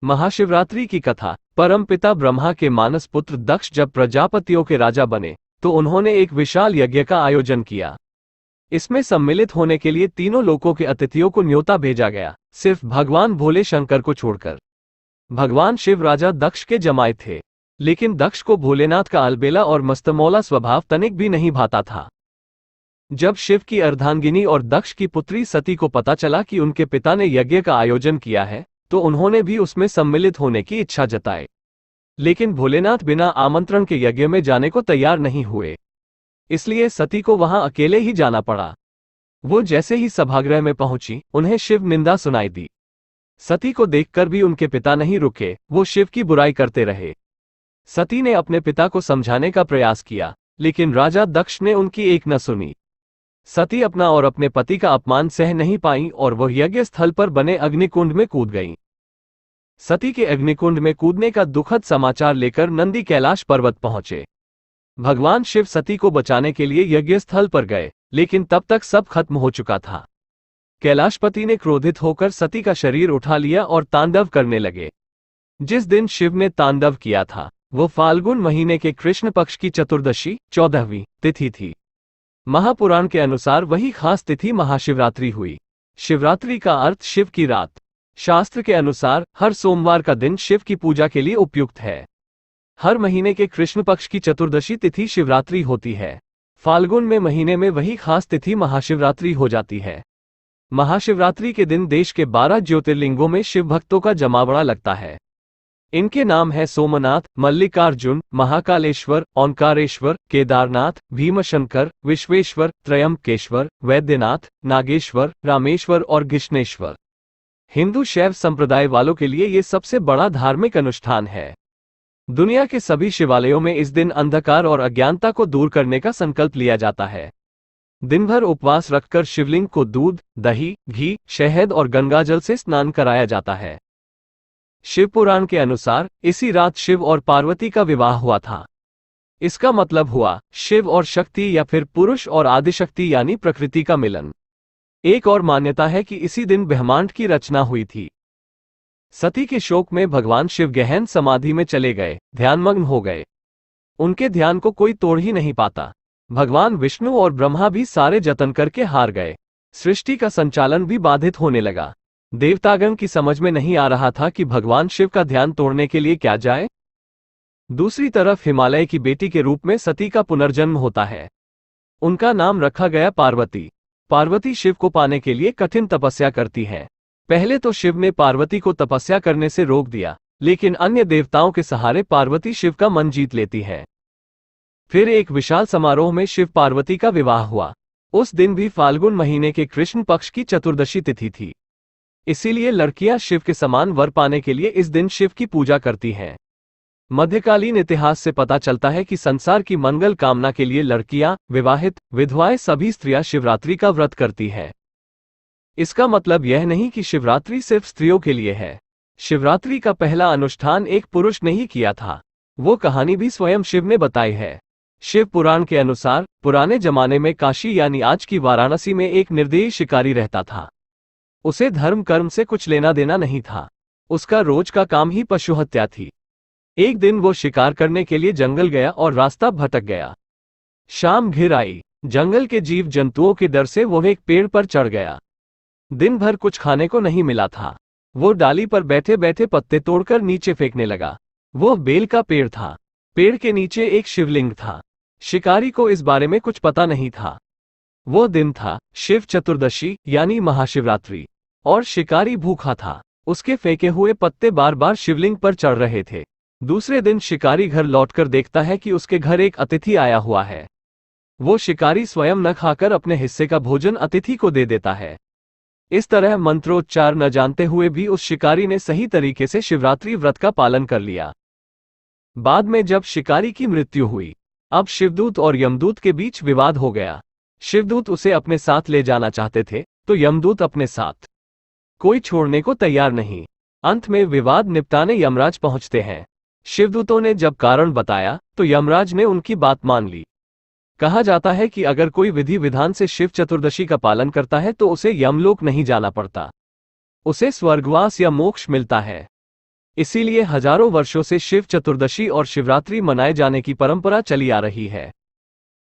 महाशिवरात्रि की कथा। परमपिता ब्रह्मा के मानस पुत्र दक्ष जब प्रजापतियों के राजा बने तो उन्होंने एक विशाल यज्ञ का आयोजन किया। इसमें सम्मिलित होने के लिए तीनों लोकों के अतिथियों को न्योता भेजा गया, सिर्फ भगवान भोले शंकर को छोड़कर। भगवान शिव राजा दक्ष के जमाई थे, लेकिन दक्ष को भोलेनाथ का अलबेला और मस्तमौला स्वभाव तनिक भी नहीं भाता था। जब शिव की अर्धांगिनी और दक्ष की पुत्री सती को पता चला कि उनके पिता ने यज्ञ का आयोजन किया है, तो उन्होंने भी उसमें सम्मिलित होने की इच्छा जताई। लेकिन भोलेनाथ बिना आमंत्रण के यज्ञ में जाने को तैयार नहीं हुए, इसलिए सती को वहां अकेले ही जाना पड़ा। वो जैसे ही सभागृह में पहुंची, उन्हें शिव निंदा सुनाई दी। सती को देखकर भी उनके पिता नहीं रुके, वो शिव की बुराई करते रहे। सती ने अपने पिता को समझाने का प्रयास किया, लेकिन राजा दक्ष ने उनकी एक न सुनी। सती अपना और अपने पति का अपमान सह नहीं पाई और वह यज्ञ स्थल पर बने अग्निकुंड में कूद गईं। सती के अग्निकुंड में कूदने का दुखद समाचार लेकर नंदी कैलाश पर्वत पहुंचे। भगवान शिव सती को बचाने के लिए यज्ञ स्थल पर गए, लेकिन तब तक सब खत्म हो चुका था। कैलाशपति ने क्रोधित होकर सती का शरीर उठा लिया और तांडव करने लगे। जिस दिन शिव ने तांडव किया था वो फाल्गुन महीने के कृष्ण पक्ष की चतुर्दशी 14वीं तिथि थी। महापुराण के अनुसार वही खास तिथि महाशिवरात्रि हुई। शिवरात्रि का अर्थ शिव की रात। शास्त्र के अनुसार हर सोमवार का दिन शिव की पूजा के लिए उपयुक्त है। हर महीने के कृष्ण पक्ष की चतुर्दशी तिथि शिवरात्रि होती है। फाल्गुन में महीने में वही खास तिथि महाशिवरात्रि हो जाती है। महाशिवरात्रि के दिन देश के 12 ज्योतिर्लिंगों में शिव भक्तों का जमावड़ा लगता है। इनके नाम है सोमनाथ, मल्लिकार्जुन, महाकालेश्वर, ओंकारेश्वर, केदारनाथ, भीमशंकर, विश्वेश्वर, त्रयंबकेश्वर, वैद्यनाथ, नागेश्वर, रामेश्वर और घृष्णेश्वर। हिंदू शैव संप्रदाय वालों के लिए ये सबसे बड़ा धार्मिक अनुष्ठान है। दुनिया के सभी शिवालयों में इस दिन अंधकार और अज्ञानता को दूर करने का संकल्प लिया जाता है। दिन भर उपवास रखकर शिवलिंग को दूध, दही, घी, शहद और गंगाजल से स्नान कराया जाता है। शिव पुराण के अनुसार इसी रात शिव और पार्वती का विवाह हुआ था। इसका मतलब हुआ शिव और शक्ति या फिर पुरुष और आदिशक्ति यानी प्रकृति का मिलन। एक और मान्यता है कि इसी दिन ब्रह्मांड की रचना हुई थी। सती के शोक में भगवान शिव गहन समाधि में चले गए, ध्यानमग्न हो गए। उनके ध्यान को कोई तोड़ ही नहीं पाता। भगवान विष्णु और ब्रह्मा भी सारे जतन करके हार गए। सृष्टि का संचालन भी बाधित होने लगा। देवतागण की समझ में नहीं आ रहा था कि भगवान शिव का ध्यान तोड़ने के लिए क्या जाए। दूसरी तरफ हिमालय की बेटी के रूप में सती का पुनर्जन्म होता है। उनका नाम रखा गया पार्वती। पार्वती शिव को पाने के लिए कठिन तपस्या करती हैं। पहले तो शिव ने पार्वती को तपस्या करने से रोक दिया, लेकिन अन्य देवताओं के सहारे पार्वती शिव का मन जीत लेती है। फिर एक विशाल समारोह में शिव पार्वती का विवाह हुआ। उस दिन भी फाल्गुन महीने के कृष्ण पक्ष की चतुर्दशी तिथि थी। इसीलिए लड़कियां शिव के समान वर पाने के लिए इस दिन शिव की पूजा करती हैं। मध्यकालीन इतिहास से पता चलता है कि संसार की मंगल कामना के लिए लड़कियां, विवाहित, विधवाएं सभी स्त्रियां शिवरात्रि का व्रत करती हैं। इसका मतलब यह नहीं कि शिवरात्रि सिर्फ स्त्रियों के लिए है। शिवरात्रि का पहला अनुष्ठान एक पुरुष ने ही किया था। वो कहानी भी स्वयं शिव ने बताई है। शिव पुराण के अनुसार पुराने जमाने में काशी यानी आज की वाराणसी में एक निर्दयी शिकारी रहता था। उसे धर्म कर्म से कुछ लेना देना नहीं था। उसका रोज का काम ही पशु हत्या थी। एक दिन वो शिकार करने के लिए जंगल गया और रास्ता भटक गया। शाम घिर आई। जंगल के जीव जंतुओं के डर से वो एक पेड़ पर चढ़ गया। दिन भर कुछ खाने को नहीं मिला था। वो डाली पर बैठे बैठे पत्ते तोड़कर नीचे फेंकने लगा। वो बेल का पेड़ था। पेड़ के नीचे एक शिवलिंग था। शिकारी को इस बारे में कुछ पता नहीं था। वो दिन था शिव चतुर्दशी यानी महाशिवरात्रि, और शिकारी भूखा था। उसके फेंके हुए पत्ते बार बार शिवलिंग पर चढ़ रहे थे। दूसरे दिन शिकारी घर लौटकर देखता है कि उसके घर एक अतिथि आया हुआ है। वो शिकारी स्वयं न खाकर अपने हिस्से का भोजन अतिथि को दे देता है। इस तरह मंत्रोच्चार न जानते हुए भी उस शिकारी ने सही तरीके से शिवरात्रि व्रत का पालन कर लिया। बाद में जब शिकारी की मृत्यु हुई, अब शिवदूत और यमदूत के बीच विवाद हो गया। शिवदूत उसे अपने साथ ले जाना चाहते थे, तो यमदूत अपने साथ। कोई छोड़ने को तैयार नहीं। अंत में विवाद निपटाने यमराज पहुंचते हैं। शिवदूतों ने जब कारण बताया तो यमराज ने उनकी बात मान ली। कहा जाता है कि अगर कोई विधि विधान से शिव चतुर्दशी का पालन करता है तो उसे यमलोक नहीं जाना पड़ता, उसे स्वर्गवास या मोक्ष मिलता है। इसीलिए हजारों वर्षों से शिव चतुर्दशी और शिवरात्रि मनाए जाने की परंपरा चली आ रही है।